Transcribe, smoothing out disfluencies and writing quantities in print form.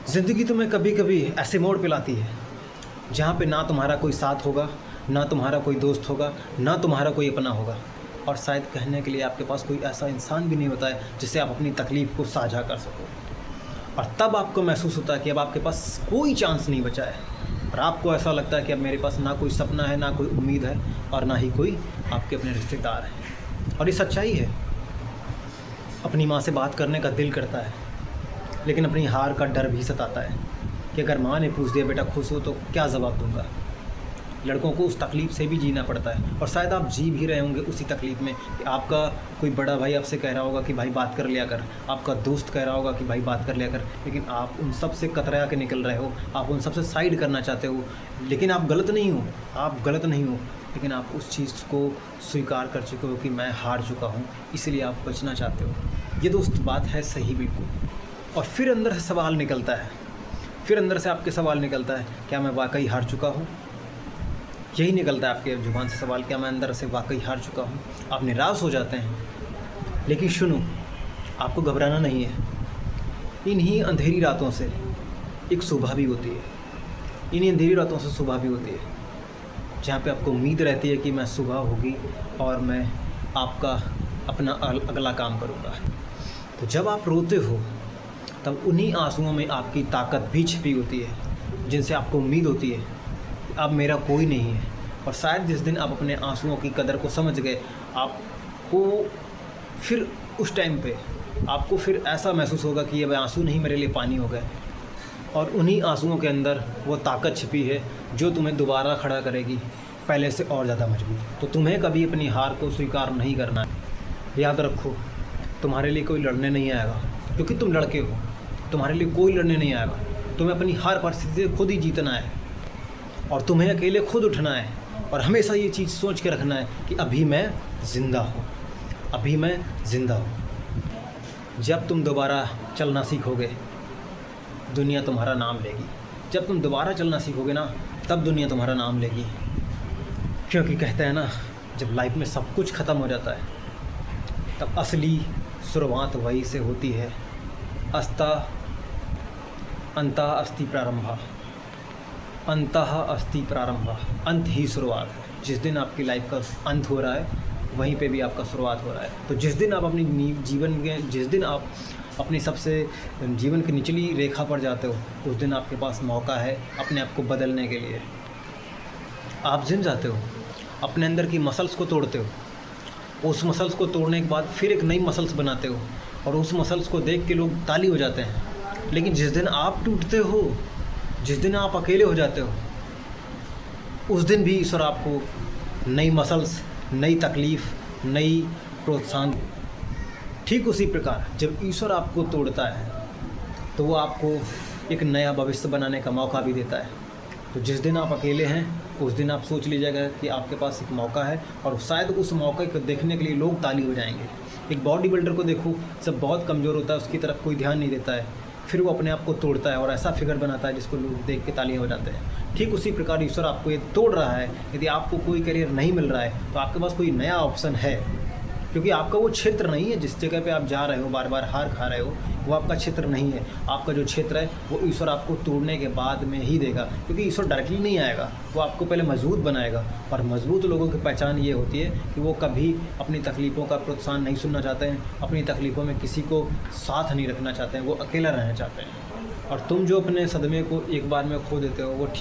ज़िंदगी तुम्हें कभी कभी ऐसे मोड़ पे लाती है जहाँ पे ना तुम्हारा कोई साथ होगा, ना तुम्हारा कोई दोस्त होगा, ना तुम्हारा कोई अपना होगा, और शायद कहने के लिए आपके पास कोई ऐसा इंसान भी नहीं होता है जिससे आप अपनी तकलीफ़ को साझा कर सको। और तब आपको महसूस होता है कि अब आपके पास कोई चांस नहीं बचा है, और आपको ऐसा लगता है कि अब मेरे पास ना कोई सपना है, ना कोई उम्मीद है, और ना ही कोई आपके अपने रिश्तेदार हैं। और ये सच्चाई है। अपनी माँ से बात करने का दिल करता है, लेकिन अपनी हार का डर भी सताता है कि अगर माँ ने पूछ दिया बेटा खुश हो तो क्या जवाब दूंगा। लड़कों को उस तकलीफ़ से भी जीना पड़ता है, और शायद आप जी भी रहे होंगे उसी तकलीफ़ में कि आपका कोई बड़ा भाई आपसे कह रहा होगा कि भाई बात कर लिया कर, आपका दोस्त कह रहा होगा कि भाई बात कर लिया कर, लेकिन आप उन सब से कतरा के निकल रहे हो, आप उन सब से साइड करना चाहते हो। लेकिन आप गलत नहीं हो, आप गलत नहीं हो, लेकिन आप उस चीज़ को स्वीकार कर चुके हो कि मैं हार चुका हूँ, इसलिए आप बचना चाहते हो। ये दोस्त बात है सही बिल्कुल। और फिर अंदर से सवाल निकलता है, फिर अंदर से आपके सवाल निकलता है, क्या मैं वाकई हार चुका हूँ? यही निकलता है आपके ज़ुबान से सवाल, क्या मैं अंदर से वाकई हार चुका हूँ? आप निराश हो जाते हैं। लेकिन सुनो, आपको घबराना नहीं है। इन्हीं अंधेरी रातों से एक सुबह भी होती है, इन्हीं अंधेरी रातों से सुबह भी होती है, जहाँ पे आपको उम्मीद रहती है कि मैं सुबह होगी और मैं आपका अपना अगला काम करूँगा। तो जब आप रोते हो तब उन्हीं आंसुओं में आपकी ताकत भी छिपी होती है, जिनसे आपको उम्मीद होती है कि अब मेरा कोई नहीं है। और शायद जिस दिन आप अपने आंसुओं की कदर को समझ गए, आपको फिर उस टाइम पे आपको फिर ऐसा महसूस होगा कि ये आंसू नहीं, मेरे लिए पानी हो गए। और उन्हीं आंसुओं के अंदर वो ताकत छिपी है जो तुम्हें दोबारा खड़ा करेगी, पहले से और ज़्यादा मजबूत। तो तुम्हें कभी अपनी हार को स्वीकार नहीं करना है। याद रखो, तुम्हारे लिए कोई लड़ने नहीं आएगा, क्योंकि तुम लड़के हो। तुम्हारे लिए कोई लड़ने नहीं आएगा। तुम्हें अपनी हर परिस्थिति से खुद ही जीतना है, और तुम्हें अकेले खुद उठना है। और हमेशा ये चीज़ सोच के रखना है कि अभी मैं ज़िंदा हूँ, अभी मैं ज़िंदा हूँ। जब तुम दोबारा चलना सीखोगे, दुनिया तुम्हारा नाम लेगी। जब तुम दोबारा चलना सीखोगे ना, तब दुनिया तुम्हारा नाम लेगी। क्योंकि कहते हैं ना, जब लाइफ में सब कुछ ख़त्म हो जाता है तब असली शुरुआत वहीं से होती है। अंतः अस्ति प्रारंभः, अंतः अस्ति प्रारंभः, अंत ही शुरुआत है। जिस दिन आपकी लाइफ का अंत हो रहा है, वहीं पे भी आपका शुरुआत हो रहा है। तो जिस दिन आप अपनी जीवन में, जिस दिन आप अपनी सबसे जीवन की निचली रेखा पर जाते हो, उस दिन आपके पास मौका है अपने आप को बदलने के लिए। आप जिम जाते हो, अपने अंदर की मसल्स को तोड़ते हो, उस मसल्स को तोड़ने के बाद फिर एक नई मसल्स बनाते हो, और उस मसल्स को देख के लोग ताली हो जाते हैं। लेकिन जिस दिन आप टूटते हो, जिस दिन आप अकेले हो जाते हो, उस दिन भी ईश्वर आपको नई मसल्स, नई तकलीफ़, नई प्रोत्साहन। ठीक उसी प्रकार जब ईश्वर आपको तोड़ता है तो वो आपको एक नया भविष्य बनाने का मौका भी देता है। तो जिस दिन आप अकेले हैं, उस दिन आप सोच लीजिएगा कि आपके पास एक मौका है, और शायद उस मौके को देखने के लिए लोग ताली हो जाएंगे। एक बॉडी बिल्डर को देखो, जब बहुत कमज़ोर होता है, उसकी तरफ कोई ध्यान नहीं देता है, फिर वो अपने आप को तोड़ता है और ऐसा फिगर बनाता है जिसको लोग देख के तालियां हो जाते हैं। ठीक उसी प्रकार ईश्वर आपको ये तोड़ रहा है। यदि आपको कोई करियर नहीं मिल रहा है तो आपके पास कोई नया ऑप्शन है, क्योंकि आपका वो क्षेत्र नहीं है। जिस जगह पे आप जा रहे हो, बार बार हार खा रहे हो, वो आपका क्षेत्र नहीं है। आपका जो क्षेत्र है वो ईश्वर आपको तोड़ने के बाद में ही देगा, क्योंकि ईश्वर डायरेक्टली नहीं आएगा, वो आपको पहले मजबूत बनाएगा। और मजबूत लोगों की पहचान ये होती है कि वो कभी अपनी तकलीफ़ों का प्रोत्साहन नहीं सुनना चाहते हैं, अपनी तकलीफ़ों में किसी को साथ नहीं रखना चाहते हैं, वो अकेला रहना चाहते हैं। और तुम जो अपने सदमे को एक बार में खो देते हो, वो ठीक